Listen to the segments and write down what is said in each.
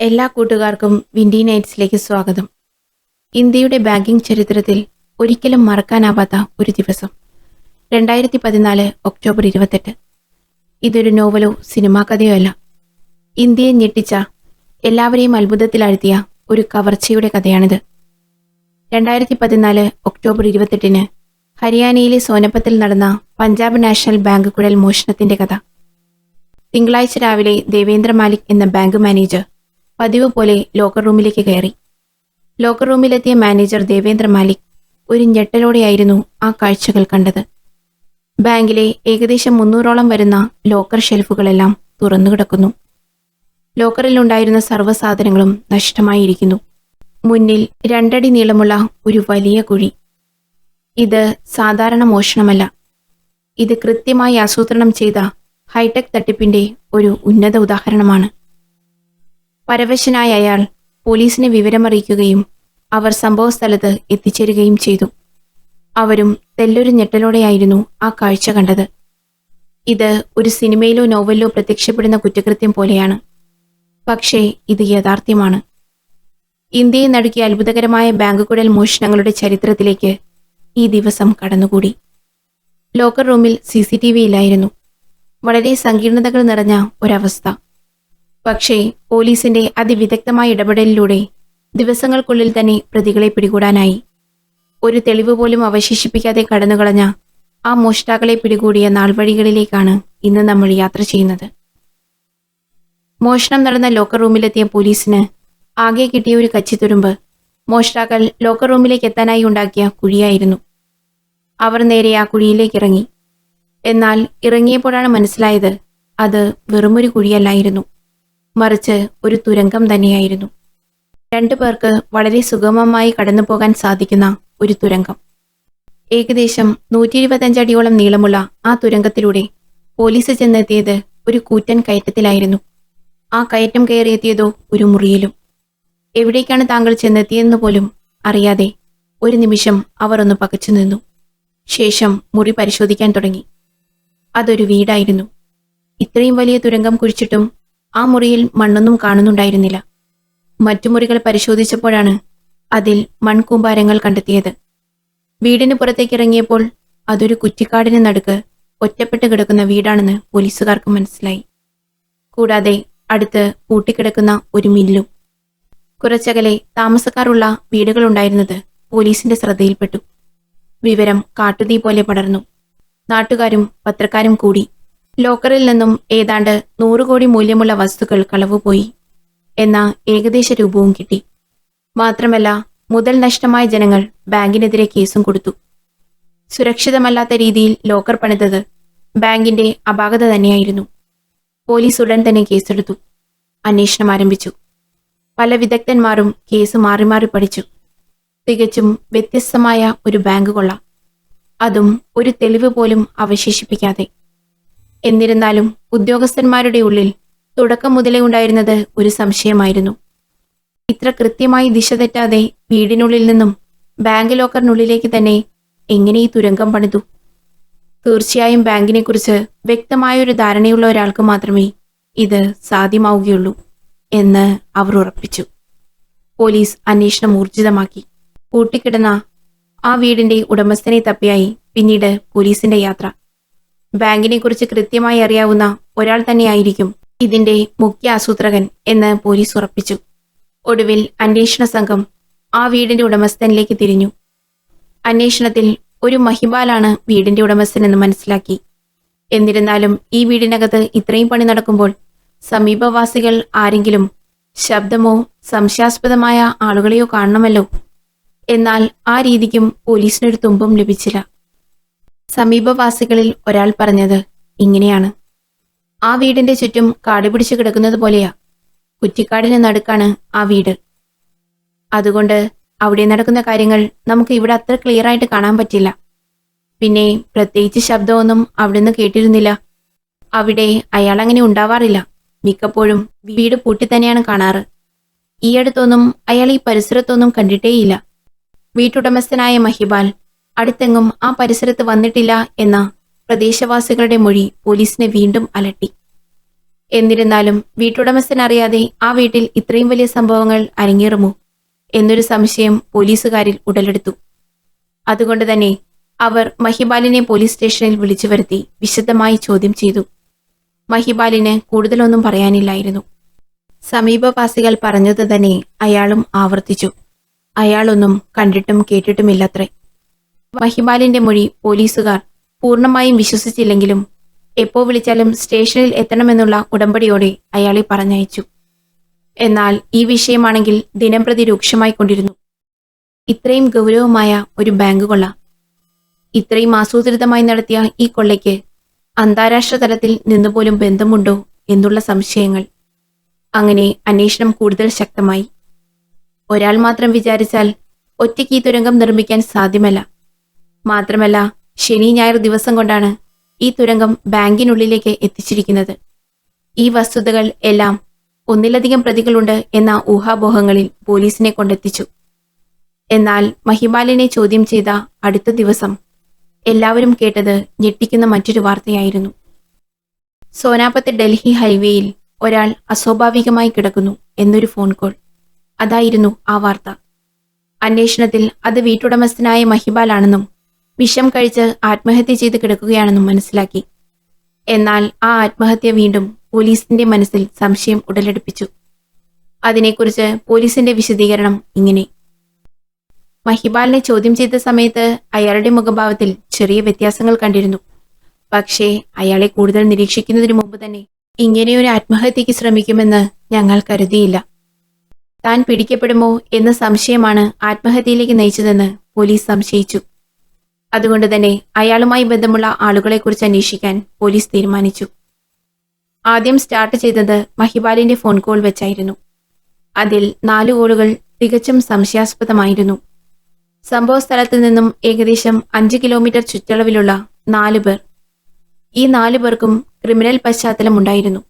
എല്ലാ കൂട്ടുകാർക്കും വിൻഡി നൈറ്റ്സിലേക്ക് സ്വാഗതം. ഇന്ത്യയുടെ ബാങ്കിംഗ് ചരിത്രത്തിൽ ഒരിക്കലും മറക്കാനാവാത്ത ഒരു ദിവസം 2014 ഒക്ടോബർ 28. ഇതൊരു നോവലോ സിനിമാ കഥയോ അല്ല. ഇന്ത്യയെ ഞെട്ടിച്ച, എല്ലാവരെയും അത്ഭുതത്തിലാഴ്ത്തിയ ഒരു കവർച്ചയുടെ കഥയാണിത്. 2014 ഒക്ടോബർ 28 ഹരിയാനയിലെ സോനപത്തിൽ നടന്ന പഞ്ചാബ് നാഷണൽ ബാങ്ക് കുഴൽ മോഷണത്തിന്റെ കഥ. തിങ്കളാഴ്ച രാവിലെ ദേവേന്ദ്ര മാലിക് എന്ന ബാങ്ക് മാനേജർ പതിവ് പോലെ ലോക്കർ റൂമിലേക്ക് കയറി. ലോക്കർ റൂമിലെത്തിയ മാനേജർ ദേവേന്ദ്ര മാലിക് ഒരു ഞെട്ടലോടെയായിരുന്നു ആ കാഴ്ചകൾ കണ്ടത്. ബാങ്കിലെ ഏകദേശം 300ഓളം വരുന്ന ലോക്കർ ഷെൽഫുകളെല്ലാം തുറന്നുകിടക്കുന്നു. ലോക്കറിലുണ്ടായിരുന്ന സർവ്വസാധനങ്ങളും നഷ്ടമായിരിക്കുന്നു. മുന്നിൽ 2 അടി നീളമുള്ള ഒരു വലിയ കുഴി. ഇത് സാധാരണ മോഷണമല്ല. ഇത് കൃത്യമായി ആസൂത്രണം ചെയ്ത ഹൈടെക് തട്ടിപ്പിന്റെ ഒരു ഉന്നത ഉദാഹരണമാണ്. പരവശനായ അയാൾ പോലീസിനെ വിവരമറിയിക്കുകയും അവർ സംഭവസ്ഥലത്ത് എത്തിച്ചേരുകയും ചെയ്തു. അവരും തെല്ലൊരു ഞെട്ടലോടെയായിരുന്നു ആ കാഴ്ച കണ്ടത്. ഇത് ഒരു സിനിമയിലോ നോവലിലോ പ്രത്യക്ഷപ്പെടുന്ന കുറ്റകൃത്യം പോലെയാണ്. പക്ഷേ ഇത് യാഥാർത്ഥ്യമാണ്. ഇന്ത്യയെ നടുക്കിയ അത്ഭുതകരമായ ബാങ്ക് കുഴൽ മോഷണങ്ങളുടെ ചരിത്രത്തിലേക്ക് ഈ ദിവസം കടന്നുകൂടി. ലോക്കർ റൂമിൽ CCTV ഇല്ലായിരുന്നു. വളരെ സങ്കീർണതകൾ നിറഞ്ഞ ഒരവസ്ഥ. പക്ഷേ പോലീസിന്റെ അതിവിദഗ്ധമായ ഇടപെടലിലൂടെ ദിവസങ്ങൾക്കുള്ളിൽ തന്നെ പ്രതികളെ പിടികൂടാനായി. ഒരു തെളിവ് പോലും അവശേഷിപ്പിക്കാതെ കടന്നുകളഞ്ഞ ആ മോഷ്ടാക്കളെ പിടികൂടിയ നാൾവഴികളിലേക്കാണ് ഇന്ന് നമ്മൾ യാത്ര ചെയ്യുന്നത്. മോഷണം നടന്ന ലോക്കർ റൂമിലെത്തിയ പോലീസിന് ആകെ കിട്ടിയ ഒരു കച്ചിത്തുരുമ്പ് മോഷ്ടാക്കൾ ലോക്കർ റൂമിലേക്ക് എത്താനായി ഉണ്ടാക്കിയ കുഴിയായിരുന്നു. അവർ നേരെ ആ കുഴിയിലേക്ക് ഇറങ്ങി. എന്നാൽ ഇറങ്ങിയപ്പോഴാണ് മനസ്സിലായത് അത് വെറുമൊരു കുഴിയല്ലായിരുന്നു, മറിച്ച് ഒരു തുരങ്കം തന്നെയായിരുന്നു. 2 പേർക്ക് വളരെ സുഗമമായി കടന്നു പോകാൻ സാധിക്കുന്ന ഒരു തുരങ്കം. ഏകദേശം 125 അടിയോളം നീളമുള്ള ആ തുരങ്കത്തിലൂടെ പോലീസ് ചെന്നെത്തിയത് ഒരു കൂറ്റൻ കയറ്റത്തിലായിരുന്നു. ആ കയറ്റം കയറിയെത്തിയതോ ഒരു മുറിയിലും. എവിടേക്കാണ് താങ്കൾ ചെന്നെത്തിയെന്ന് പോലും അറിയാതെ ഒരു നിമിഷം അവർ ഒന്ന് പകച്ചു നിന്നു. ശേഷം മുറി പരിശോധിക്കാൻ തുടങ്ങി. അതൊരു വീടായിരുന്നു. ഇത്രയും വലിയ തുരങ്കം കുഴിച്ചിട്ടും ആ മുറിയിൽ മണ്ണൊന്നും കാണുന്നുണ്ടായിരുന്നില്ല. മറ്റു മുറികൾ പരിശോധിച്ചപ്പോഴാണ് അതിൽ മൺകൂമ്പാരങ്ങൾ കണ്ടെത്തിയത്. വീടിന് പുറത്തേക്ക് ഇറങ്ങിയപ്പോൾ അതൊരു കുറ്റിക്കാടിന് നടുക്ക് ഒറ്റപ്പെട്ട് കിടക്കുന്ന വീടാണെന്ന് പോലീസുകാർക്ക് മനസ്സിലായി. കൂടാതെ അടുത്ത് പൂട്ടിക്കിടക്കുന്ന ഒരു മില്ലും. കുറച്ചകലെ താമസക്കാരുള്ള വീടുകളുണ്ടായിരുന്നത് പോലീസിന്റെ ശ്രദ്ധയിൽപ്പെട്ടു. വിവരം കാട്ടുതീ പോലെ പടർന്നു. നാട്ടുകാരും പത്രക്കാരും കൂടി. ലോക്കറിൽ നിന്നും ഏതാണ്ട് 100 കോടി മൂല്യമുള്ള വസ്തുക്കൾ കളവുപോയി എന്ന ഏകദേശ രൂപവും കിട്ടി. മാത്രമല്ല, മുതൽ നഷ്ടമായ ജനങ്ങൾ ബാങ്കിനെതിരെ കേസും കൊടുത്തു. സുരക്ഷിതമല്ലാത്ത രീതിയിൽ ലോക്കർ പണിതത് ബാങ്കിന്റെ അപാകത തന്നെയായിരുന്നു. പോലീസ് ഉടൻ തന്നെ കേസെടുത്തു. അന്വേഷണം ആരംഭിച്ചു. പല വിദഗ്ധന്മാരും കേസ് മാറി മാറി പഠിച്ചു. തികച്ചും വ്യത്യസ്തമായ ഒരു ബാങ്ക് കൊള്ള, അതും ഒരു തെളിവ് പോലും അവശേഷിപ്പിക്കാതെ. എന്നിരുന്നാലും ഉദ്യോഗസ്ഥന്മാരുടെ ഉള്ളിൽ തുടക്കം മുതലേ ഉണ്ടായിരുന്നത് ഒരു സംശയമായിരുന്നു. ഇത്ര കൃത്യമായി ദിശ തെറ്റാതെ വീടിനുള്ളിൽ നിന്നും ബാങ്ക് ലോക്കറിനുള്ളിലേക്ക് തന്നെ എങ്ങനെ ഈ തുരങ്കം പണിതു? തീർച്ചയായും ബാങ്കിനെക്കുറിച്ച് വ്യക്തമായൊരു ധാരണയുള്ള ഒരാൾക്ക് മാത്രമേ ഇത് സാധ്യമാവുകയുള്ളൂ എന്ന് അവർ ഉറപ്പിച്ചു. പോലീസ് അന്വേഷണം ഊർജിതമാക്കി. പൂട്ടിക്കിടന്ന ആ വീടിന്റെ ഉടമസ്ഥനെ തപ്പിയായി പിന്നീട് പോലീസിന്റെ യാത്ര. ബാങ്കിനെക്കുറിച്ച് കൃത്യമായി അറിയാവുന്ന ഒരാൾ തന്നെയായിരിക്കും ഇതിന്റെ മുഖ്യ ആസൂത്രകൻ എന്ന് പോലീസ് ഉറപ്പിച്ചു. ഒടുവിൽ അന്വേഷണ സംഘം ആ വീടിന്റെ ഉടമസ്ഥനിലേക്ക് തിരിഞ്ഞു. അന്വേഷണത്തിൽ ഒരു മഹിബാലാണ് വീടിന്റെ ഉടമസ്ഥനെന്ന് മനസ്സിലാക്കി. എന്നിരുന്നാലും ഈ വീടിനകത്ത് ഇത്രയും പണി നടക്കുമ്പോൾ സമീപവാസികൾ ആരെങ്കിലും ശബ്ദമോ സംശയാസ്പദമായ ആളുകളെയോ കാണണമല്ലോ. എന്നാൽ ആ രീതിക്കും പോലീസിനൊരു തുമ്പും ലഭിച്ചില്ല. സമീപവാസികളിൽ ഒരാൾ പറഞ്ഞത് ഇങ്ങനെയാണ്: ആ വീടിന്റെ ചുറ്റും കാട് പിടിച്ചു കിടക്കുന്നത് പോലെയാ. കുറ്റിക്കാടിന് നടുക്കാണ് ആ വീട്. അതുകൊണ്ട് അവിടെ നടക്കുന്ന കാര്യങ്ങൾ നമുക്ക് ഇവിടെ അത്ര ക്ലിയർ ആയിട്ട് കാണാൻ പറ്റില്ല. പിന്നെ പ്രത്യേകിച്ച് ശബ്ദമൊന്നും അവിടുന്ന് കേട്ടിരുന്നില്ല. അവിടെ അയാൾ അങ്ങനെ ഉണ്ടാവാറില്ല. മിക്കപ്പോഴും വീട് പൂട്ടി തന്നെയാണ് കാണാറ്. ഈ അടുത്തൊന്നും അയാൾ ഈ പരിസരത്തൊന്നും കണ്ടിട്ടേയില്ല. വീട്ടുടമസ്ഥനായ മഹിബാൽ അടുത്തെങ്ങും ആ പരിസരത്ത് വന്നിട്ടില്ല എന്ന പ്രദേശവാസികളുടെ മൊഴി പോലീസിനെ വീണ്ടും അലട്ടി. എന്നിരുന്നാലും വീട്ടുടമസ്ഥൻ അറിയാതെ ആ വീട്ടിൽ ഇത്രയും വലിയ സംഭവങ്ങൾ അരങ്ങേറുമോ എന്നൊരു സംശയം പോലീസുകാരിൽ ഉടലെടുത്തു. അതുകൊണ്ട് തന്നെ അവർ മഹിപാലിനെ പോലീസ് സ്റ്റേഷനിൽ വിളിച്ചു വരുത്തി വിശദമായി ചോദ്യം ചെയ്തു. മഹിപാലിന് കൂടുതലൊന്നും പറയാനില്ലായിരുന്നു. സമീപവാസികൾ പറഞ്ഞത് തന്നെ അയാളും ആവർത്തിച്ചു. അയാളൊന്നും കണ്ടിട്ടും കേട്ടിട്ടുമില്ലത്രേ. മഹിപാലിന്റെ മൊഴി പോലീസുകാർ പൂർണ്ണമായും വിശ്വസിച്ചില്ലെങ്കിലും എപ്പോ വിളിച്ചാലും സ്റ്റേഷനിൽ എത്തണമെന്നുള്ള ഉടമ്പടിയോടെ അയാളെ പറഞ്ഞയച്ചു. എന്നാൽ ഈ വിഷയമാണെങ്കിൽ ദിനംപ്രതി രൂക്ഷമായിക്കൊണ്ടിരുന്നു. ഇത്രയും ഗൗരവമായ ഒരു ബാങ്ക് കൊള്ള, ഇത്രയും ആസൂത്രിതമായി നടത്തിയ ഈ കൊള്ളയ്ക്ക് അന്താരാഷ്ട്ര തലത്തിൽ നിന്നുപോലും ബന്ധമുണ്ടോ എന്നുള്ള സംശയങ്ങൾ. അങ്ങനെ അന്വേഷണം കൂടുതൽ ശക്തമായി. ഒരാൾ മാത്രം വിചാരിച്ചാൽ ഒറ്റയ്ക്ക് ഈ തുരങ്കം നിർമ്മിക്കാൻ സാധ്യമല്ല. മാത്രമല്ല, ശനി ഞായർ ദിവസം കൊണ്ടാണ് ഈ തുരങ്കം ബാങ്കിനുള്ളിലേക്ക് എത്തിച്ചിരിക്കുന്നത്. ഈ വസ്തുതകൾ എല്ലാം ഒന്നിലധികം പ്രതികളുണ്ട് എന്ന ഊഹാപോഹങ്ങളിൽ പോലീസിനെ കൊണ്ടെത്തിച്ചു. എന്നാൽ മഹിപാലിനെ ചോദ്യം ചെയ്ത അടുത്ത ദിവസം എല്ലാവരും കേട്ടത് ഞെട്ടിക്കുന്ന മറ്റൊരു വാർത്തയായിരുന്നു. സോനാപത്ത് ഡൽഹി ഹൈവേയിൽ ഒരാൾ അസ്വാഭാവികമായി കിടക്കുന്നു എന്നൊരു ഫോൺ കോൾ. അതായിരുന്നു ആ വാർത്ത. അന്വേഷണത്തിൽ അത് വീട്ടുടമസ്ഥനായ മഹിപാലാണെന്നും വിഷം കഴിച്ച് ആത്മഹത്യ ചെയ്ത് കിടക്കുകയാണെന്നും മനസ്സിലാക്കി. എന്നാൽ ആ ആത്മഹത്യ വീണ്ടും പോലീസിന്റെ മനസ്സിൽ സംശയം ഉടലെടുപ്പിച്ചു. അതിനെക്കുറിച്ച് പോലീസിന്റെ വിശദീകരണം ഇങ്ങനെ: മഹിപാലിനെ ചോദ്യം ചെയ്ത സമയത്ത് അയാളുടെ മുഖഭാവത്തിൽ ചെറിയ വ്യത്യാസങ്ങൾ കണ്ടിരുന്നു. പക്ഷേ അയാളെ കൂടുതൽ നിരീക്ഷിക്കുന്നതിന് മുമ്പ് തന്നെ ഇങ്ങനെയൊരു ആത്മഹത്യക്ക് ശ്രമിക്കുമെന്ന് ഞങ്ങൾ കരുതിയില്ല. താൻ പിടിക്കപ്പെടുമോ എന്ന സംശയമാണ് ആത്മഹത്യയിലേക്ക് നയിച്ചതെന്ന് പോലീസ് സംശയിച്ചു. അതുകൊണ്ട് തന്നെ അയാളുമായി ബന്ധമുള്ള ആളുകളെക്കുറിച്ച് അന്വേഷിക്കാൻ പോലീസ് തീരുമാനിച്ചു. ആദ്യം സ്റ്റാർട്ട് ചെയ്തത് മഹിപാലിന്റെ ഫോൺ കോൾ വെച്ചായിരുന്നു. അതിൽ 4 കോളുകൾ തികച്ചും സംശയാസ്പദമായിരുന്നു. സംഭവ സ്ഥലത്ത് നിന്നും ഏകദേശം 5 കിലോമീറ്റർ ചുറ്റളവിലുള്ള 4 പേർ. ഈ 4 പേർക്കും ക്രിമിനൽ പശ്ചാത്തലം ഉണ്ടായിരുന്നു.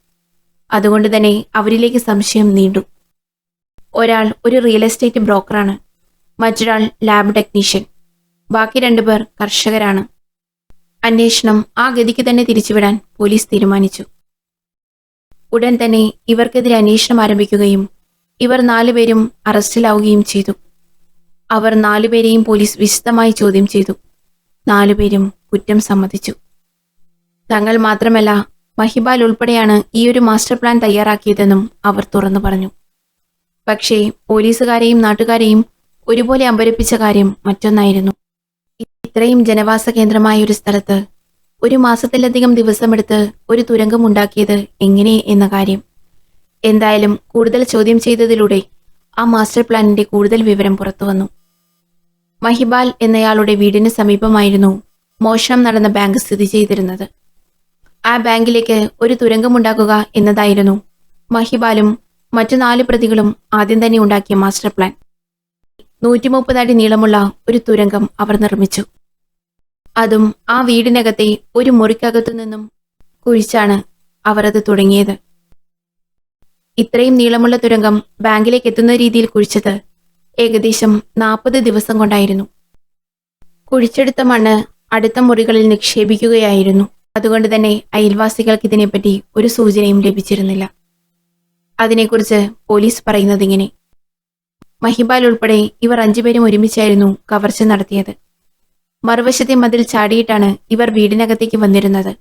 അതുകൊണ്ട് തന്നെ അവരിലേക്ക് സംശയം നീണ്ടു. ഒരാൾ ഒരു റിയൽ എസ്റ്റേറ്റ് ബ്രോക്കറാണ്, മറ്റൊരാൾ ലാബ് ടെക്നീഷ്യൻ, ബാക്കി 2 പേർ കർഷകരാണ്. അന്വേഷണം ആ ഗതിക്ക് തന്നെ തിരിച്ചുവിടാൻ പോലീസ് തീരുമാനിച്ചു. ഉടൻ തന്നെ ഇവർക്കെതിരെ അന്വേഷണം ആരംഭിക്കുകയും ഇവർ 4 പേരും അറസ്റ്റിലാവുകയും ചെയ്തു. അവർ 4 പേരെയും പോലീസ് വിശദമായി ചോദ്യം ചെയ്തു. 4 പേരും കുറ്റം സമ്മതിച്ചു. തങ്ങൾ മാത്രമല്ല, മഹിപാൽ ഉൾപ്പെടെയാണ് ഈ ഒരു മാസ്റ്റർ പ്ലാൻ തയ്യാറാക്കിയതെന്നും അവർ തുറന്നു പറഞ്ഞു. പക്ഷേ പോലീസുകാരെയും നാട്ടുകാരെയും ഒരുപോലെ അമ്പരപ്പിച്ച കാര്യം മറ്റൊന്നായിരുന്നു. ഇത്രയും ജനവാസ കേന്ദ്രമായ ഒരു സ്ഥലത്ത് 1 മാസത്തിലധികം ദിവസമെടുത്ത് ഒരു തുരങ്കം ഉണ്ടാക്കിയത് എങ്ങനെ എന്ന കാര്യം. എന്തായാലും കൂടുതൽ ചോദ്യം ചെയ്തതിലൂടെ ആ മാസ്റ്റർ പ്ലാനിന്റെ കൂടുതൽ വിവരം പുറത്തുവന്നു. മഹിപാൽ എന്നയാളുടെ വീടിന് സമീപമായിരുന്നു മോഷണം നടന്ന ബാങ്ക് സ്ഥിതി ചെയ്തിരുന്നത്. ആ ബാങ്കിലേക്ക് ഒരു തുരങ്കമുണ്ടാക്കുക എന്നതായിരുന്നു മഹിപാലും മറ്റു 4 പ്രതികളും ആദ്യം തന്നെ ഉണ്ടാക്കിയ മാസ്റ്റർ പ്ലാൻ. 130 അടി നീളമുള്ള ഒരു തുരങ്കം അവർ നിർമ്മിച്ചു. അതും ആ വീടിനകത്തെ ഒരു മുറിക്കകത്തു നിന്നും കുഴിച്ചാണ് അവർ അത് തുടങ്ങിയത്. ഇത്രയും നീളമുള്ള തുരങ്കം ബാങ്കിലേക്ക് എത്തുന്ന രീതിയിൽ കുഴിച്ചത് ഏകദേശം 40 ദിവസം കൊണ്ടായിരുന്നു. കുഴിച്ചെടുത്ത മണ്ണ് അടുത്ത മുറികളിൽ നിക്ഷേപിക്കുകയായിരുന്നു. അതുകൊണ്ട് തന്നെ അയൽവാസികൾക്ക് ഇതിനെപ്പറ്റി ഒരു സൂചനയും ലഭിച്ചിരുന്നില്ല. അതിനെക്കുറിച്ച് പോലീസ് പറയുന്നത് ഇങ്ങനെ: മഹിപാൽ ഉൾപ്പെടെ ഇവർ 5 പേരും ഒരുമിച്ചായിരുന്നു കവർച്ച നടത്തിയത്. മറുവശത്തെ മതിൽ ചാടിയിട്ടാണ് ഇവർ വീടിനകത്തേക്ക് വന്നിരുന്നത്.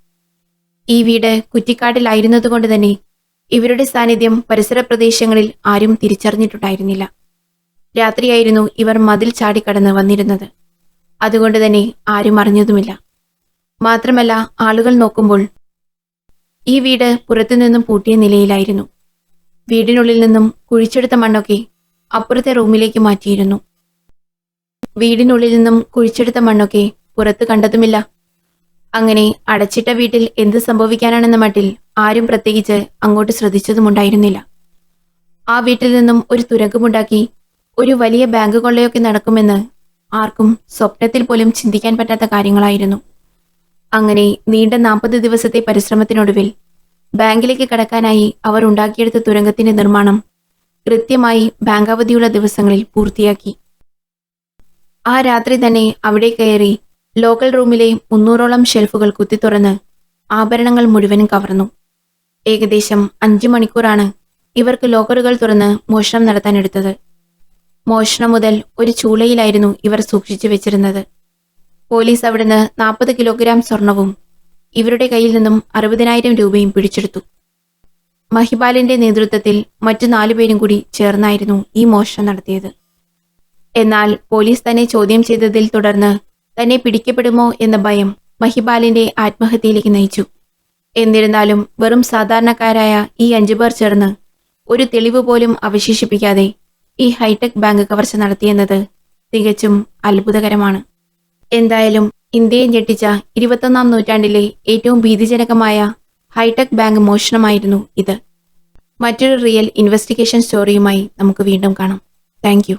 ഈ വീട് കുറ്റിക്കാട്ടിലായിരുന്നതുകൊണ്ട് തന്നെ ഇവരുടെ സാന്നിധ്യം പരിസര പ്രദേശങ്ങളിൽ ആരും തിരിച്ചറിഞ്ഞിട്ടുണ്ടായിരുന്നില്ല. രാത്രിയായിരുന്നു ഇവർ മതിൽ ചാടിക്കടന്ന് വന്നിരുന്നത്. അതുകൊണ്ട് തന്നെ ആരും അറിഞ്ഞതുമില്ല. മാത്രമല്ല, ആളുകൾ നോക്കുമ്പോൾ ഈ വീട് പുറത്തുനിന്നും പൂട്ടിയ നിലയിലായിരുന്നു. വീടിനുള്ളിൽ നിന്നും കുഴിച്ചെടുത്ത മണ്ണൊക്കെ അപ്പുറത്തെ റൂമിലേക്ക് മാറ്റിയിരുന്നു. വീടിനുള്ളിൽ നിന്നും കുഴിച്ചെടുത്ത മണ്ണൊക്കെ പുറത്ത് കണ്ടതുമില്ല. അങ്ങനെ അടച്ചിട്ട വീട്ടിൽ എന്ത് സംഭവിക്കാനാണെന്ന മട്ടിൽ ആരും പ്രത്യേകിച്ച് അങ്ങോട്ട് ശ്രദ്ധിച്ചതുമുണ്ടായിരുന്നില്ല. ആ വീട്ടിൽ നിന്നും ഒരു തുരങ്കമുണ്ടാക്കി ഒരു വലിയ ബാങ്ക് കൊള്ളയൊക്കെ നടക്കുമെന്ന് ആർക്കും സ്വപ്നത്തിൽ പോലും ചിന്തിക്കാൻ പറ്റാത്ത കാര്യങ്ങളായിരുന്നു. അങ്ങനെ നീണ്ട 40 ദിവസത്തെ പരിശ്രമത്തിനൊടുവിൽ ബാങ്കിലേക്ക് കടക്കാനായി അവർ ഉണ്ടാക്കിയെടുത്ത തുരങ്കത്തിന്റെ നിർമ്മാണം കൃത്യമായി ബാങ്ക് അവധിയുള്ള ദിവസങ്ങളിൽ പൂർത്തിയാക്കി. ആ രാത്രി തന്നെ അവിടെ കയറി ലോക്കൽ റൂമിലെ 300ഓളം ഷെൽഫുകൾ കുത്തിത്തുറന്ന് ആഭരണങ്ങൾ മുഴുവനും കവർന്നു. ഏകദേശം 5 മണിക്കൂറാണ് ഇവർക്ക് ലോക്കറുകൾ തുറന്ന് മോഷണം നടത്താനെടുത്തത്. മോഷണം മുതൽ ഒരു ചൂളയിലായിരുന്നു ഇവർ സൂക്ഷിച്ചു വെച്ചിരുന്നത്. പോലീസ് അവിടുന്ന് 40 കിലോഗ്രാം സ്വർണവും ഇവരുടെ കയ്യിൽ നിന്നും 60,000 രൂപയും പിടിച്ചെടുത്തു. മഹിപാലിന്റെ നേതൃത്വത്തിൽ മറ്റു 4 പേരും കൂടി ചേർന്നായിരുന്നു ഈ മോഷണം നടത്തിയത്. എന്നാൽ പോലീസ് തന്നെ ചോദ്യം ചെയ്തതിൽ തുടർന്ന് തന്നെ പിടിക്കപ്പെടുമോ എന്ന ഭയം മഹിപാലിന്റെ ആത്മഹത്യയിലേക്ക് നയിച്ചു. എന്നിരുന്നാലും വെറും സാധാരണക്കാരായ ഈ 5 പേർ ചേർന്ന് ഒരു തെളിവ് പോലും അവശേഷിപ്പിക്കാതെ ഈ ഹൈടെക് ബാങ്ക് കവർച്ച നടത്തിയെന്നത് തികച്ചും അത്ഭുതകരമാണ്. എന്തായാലും ഇന്ത്യയെ ഞെട്ടിച്ച 21-ാം നൂറ്റാണ്ടിലെ ഏറ്റവും ഭീതിജനകമായ ഹൈടെക് ബാങ്ക് മോഷണമായിരുന്നു ഇത്. മറ്റൊരു റിയൽ ഇൻവെസ്റ്റിഗേഷൻ സ്റ്റോറിയുമായി നമുക്ക് വീണ്ടും കാണാം. Thank you.